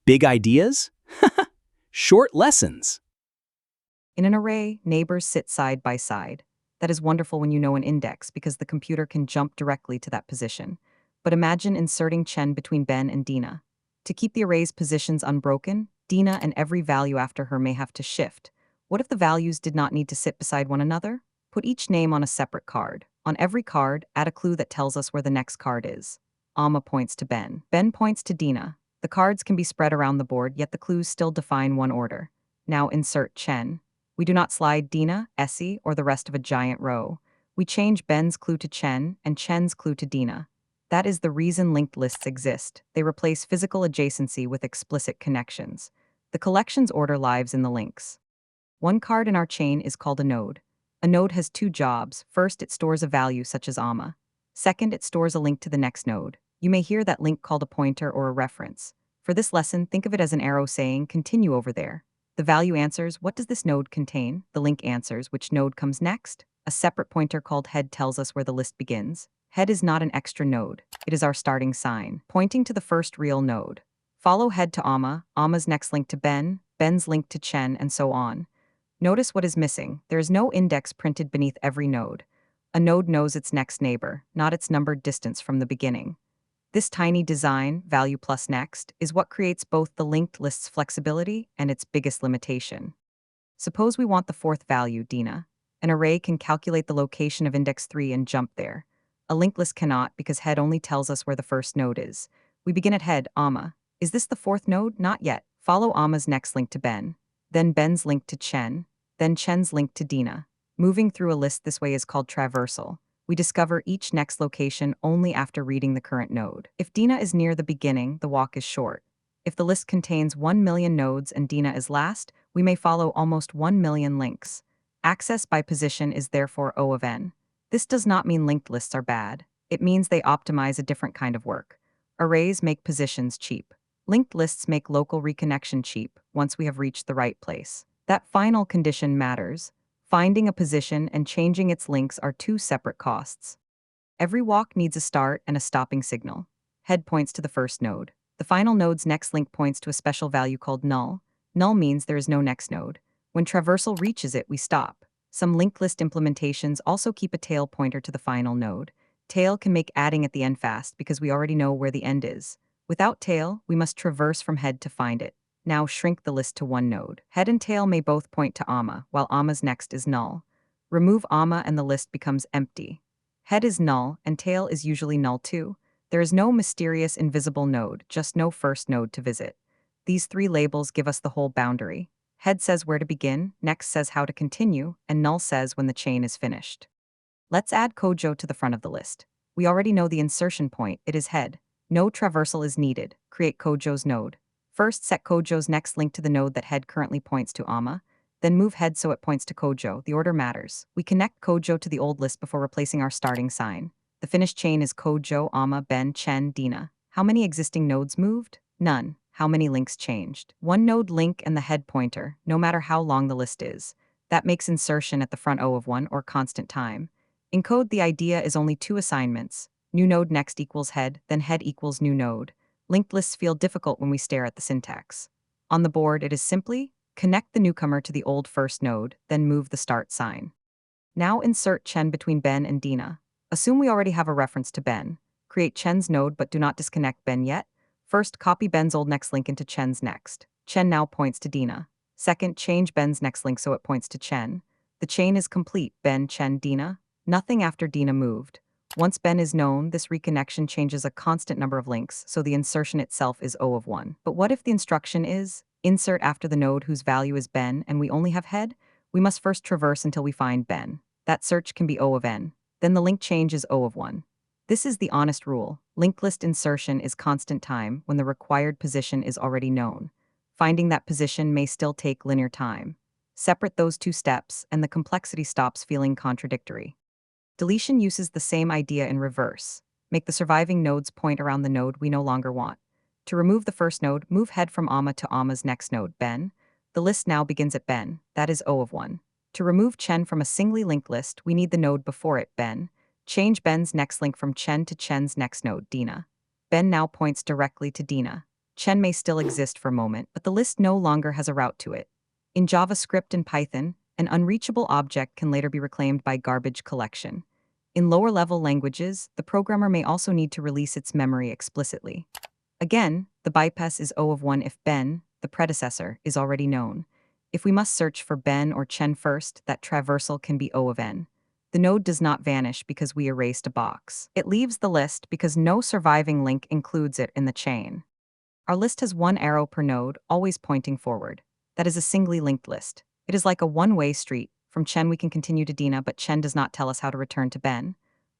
Big ideas? Short lessons. In an array, neighbors sit side by side. That is wonderful when you know an index because the computer can jump directly to that position. But imagine inserting Chen between Ben and Dina. To keep the array's positions unbroken, Dina and every value after her may have to shift. What if the values did not need to sit beside one another? Put each name on a separate card. On every card, add a clue that tells us where the next card is. Amma points to Ben. Ben points to Dina. The cards can be spread around the board, yet the clues still define one order. Now insert Chen. We do not slide Dina, Essie, or the rest of a giant row. We change Ben's clue to Chen and Chen's clue to Dina. That is the reason linked lists exist. They replace physical adjacency with explicit connections. The collection's order lives in the links. One card in our chain is called a node. A node has two jobs. First, it stores a value such as Amma. Second, it stores a link to the next node. You may hear that link called a pointer or a reference. For this lesson, think of it as an arrow saying, continue over there. The value answers, what does this node contain? The link answers, which node comes next? A separate pointer called head tells us where the list begins. Head is not an extra node. It is our starting sign, pointing to the first real node. Follow head to Amma, Amma's next link to Ben, Ben's link to Chen, and so on. Notice what is missing. There is no index printed beneath every node. A node knows its next neighbor, not its numbered distance from the beginning. This tiny design, value plus next, is what creates both the linked list's flexibility and its biggest limitation. Suppose we want the fourth value, Dina. An array can calculate the location of index 3 and jump there. A linked list cannot because head only tells us where the first node is. We begin at head, Amma. Is this the fourth node? Not yet. Follow Amma's next link to Ben, then Ben's link to Chen, then Chen's link to Dina. Moving through a list this way is called traversal. We discover each next location only after reading the current node. If Dina is near the beginning, the walk is short. If the list contains 1 million nodes and Dina is last, we may follow almost 1 million links. Access by position is therefore O of n. This does not mean linked lists are bad. It means they optimize a different kind of work. Arrays make positions cheap. Linked lists make local reconnection cheap once we have reached the right place. That final condition matters. Finding a position and changing its links are two separate costs. Every walk needs a start and a stopping signal. Head points to the first node. The final node's next link points to a special value called null. Null means there is no next node. When traversal reaches it, we stop. Some linked list implementations also keep a tail pointer to the final node. Tail can make adding at the end fast because we already know where the end is. Without tail, we must traverse from head to find it. Now shrink the list to one node. Head and tail may both point to Amma, while Amma's next is null. Remove Amma and the list becomes empty. Head is null, and tail is usually null too. There is no mysterious invisible node, just no first node to visit. These three labels give us the whole boundary. Head says where to begin, next says how to continue, and null says when the chain is finished. Let's add Kojo to the front of the list. We already know the insertion point, it is head. No traversal is needed. Create Kojo's node. First, set Kojo's next link to the node that head currently points to Amma, then move head so it points to Kojo. The order matters. We connect Kojo to the old list before replacing our starting sign. The finished chain is Kojo, Amma, Ben, Chen, Dina. How many existing nodes moved? None. How many links changed? One node link and the head pointer, no matter how long the list is. That makes insertion at the front O of 1 or constant time. In code, the idea is only two assignments. New node next equals head, then head equals new node. Linked lists feel difficult when we stare at the syntax. On the board, it is simply connect the newcomer to the old first node, then move the start sign. Now insert Chen between Ben and Dina. Assume we already have a reference to Ben. Create Chen's node but do not disconnect Ben yet. First, copy Ben's old next link into Chen's next. Chen now points to Dina. Second, change Ben's next link so it points to Chen. The chain is complete, Ben, Chen, Dina. Nothing after Dina moved. Once Ben is known, this reconnection changes a constant number of links, so the insertion itself is O of 1. But what if the instruction is insert after the node whose value is Ben and we only have head? We must first traverse until we find Ben. That search can be O of n. Then the link change is O of 1. This is the honest rule. Linked list insertion is constant time when the required position is already known. Finding that position may still take linear time. Separate those two steps and the complexity stops feeling contradictory. Deletion uses the same idea in reverse. Make the surviving nodes point around the node we no longer want. To remove the first node, move head from Amma to Amma's next node, Ben. The list now begins at Ben, that is O of 1. To remove Chen from a singly linked list, we need the node before it, Ben. Change Ben's next link from Chen to Chen's next node, Dina. Ben now points directly to Dina. Chen may still exist for a moment, but the list no longer has a route to it. In JavaScript and Python, an unreachable object can later be reclaimed by garbage collection. In lower-level languages, the programmer may also need to release its memory explicitly. Again, the bypass is O of 1 if Ben, the predecessor, is already known. If we must search for Ben or Chen first, that traversal can be O of N. The node does not vanish because we erased a box. It leaves the list because no surviving link includes it in the chain. Our list has one arrow per node, always pointing forward. That is a singly linked list. It is like a one-way street. From Chen we can continue to Dina, but Chen does not tell us how to return to Ben.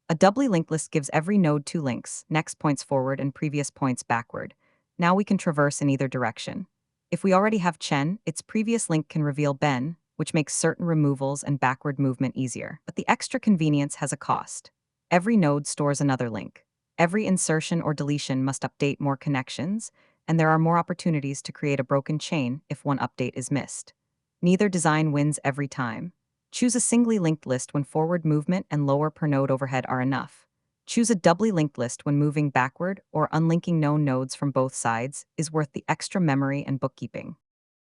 A doubly linked list gives every node two links, next points forward and previous points backward. Now we can traverse in either direction. If we already have Chen, its previous link can reveal Ben, which makes certain removals and backward movement easier. But the extra convenience has a cost. Every node stores another link. Every insertion or deletion must update more connections, and there are more opportunities to create a broken chain if one update is missed. Neither design wins every time. Choose a singly linked list when forward movement and lower per node overhead are enough. Choose a doubly linked list when moving backward or unlinking known nodes from both sides is worth the extra memory and bookkeeping.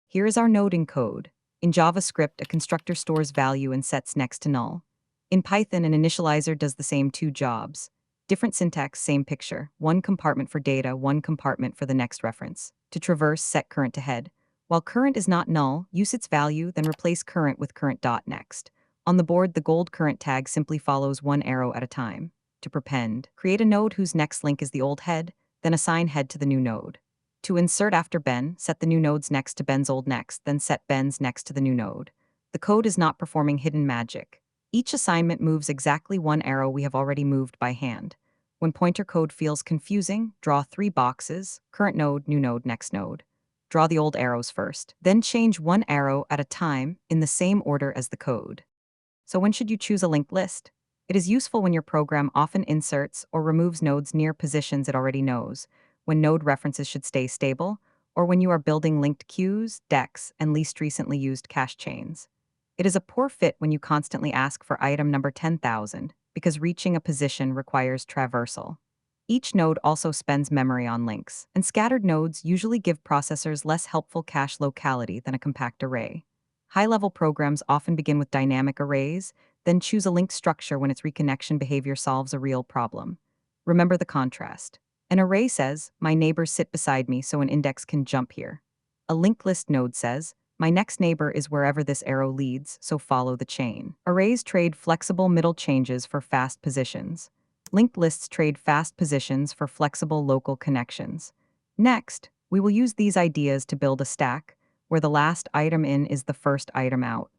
Here is our node code. In JavaScript, a constructor stores value and sets next to null. In Python, an initializer does the same two jobs. Different syntax, same picture. One compartment for data, one compartment for the next reference. To traverse, set current to head. While current is not null, use its value, then replace current with current dot next. On the board, the gold current tag simply follows one arrow at a time. To prepend, create a node whose next link is the old head, then assign head to the new node. To insert after Ben, set the new node's next to Ben's old next, then set Ben's next to the new node. The code is not performing hidden magic. Each assignment moves exactly one arrow we have already moved by hand. When pointer code feels confusing, draw 3 boxes, current node, new node, next node. Draw the old arrows first, then change one arrow at a time in the same order as the code. So when should you choose a linked list? It is useful when your program often inserts or removes nodes near positions it already knows, when node references should stay stable, or when you are building linked queues, decks, and least recently used cache chains. It is a poor fit when you constantly ask for item number 10,000, because reaching a position requires traversal. Each node also spends memory on links, and scattered nodes usually give processors less helpful cache locality than a compact array. High-level programs often begin with dynamic arrays, then choose a linked structure when its reconnection behavior solves a real problem. Remember the contrast. An array says, my neighbors sit beside me so an index can jump here. A linked list node says, my next neighbor is wherever this arrow leads, so follow the chain. Arrays trade flexible middle changes for fast positions. Linked lists trade fast positions for flexible local connections. Next, we will use these ideas to build a stack, where the last item in is the first item out.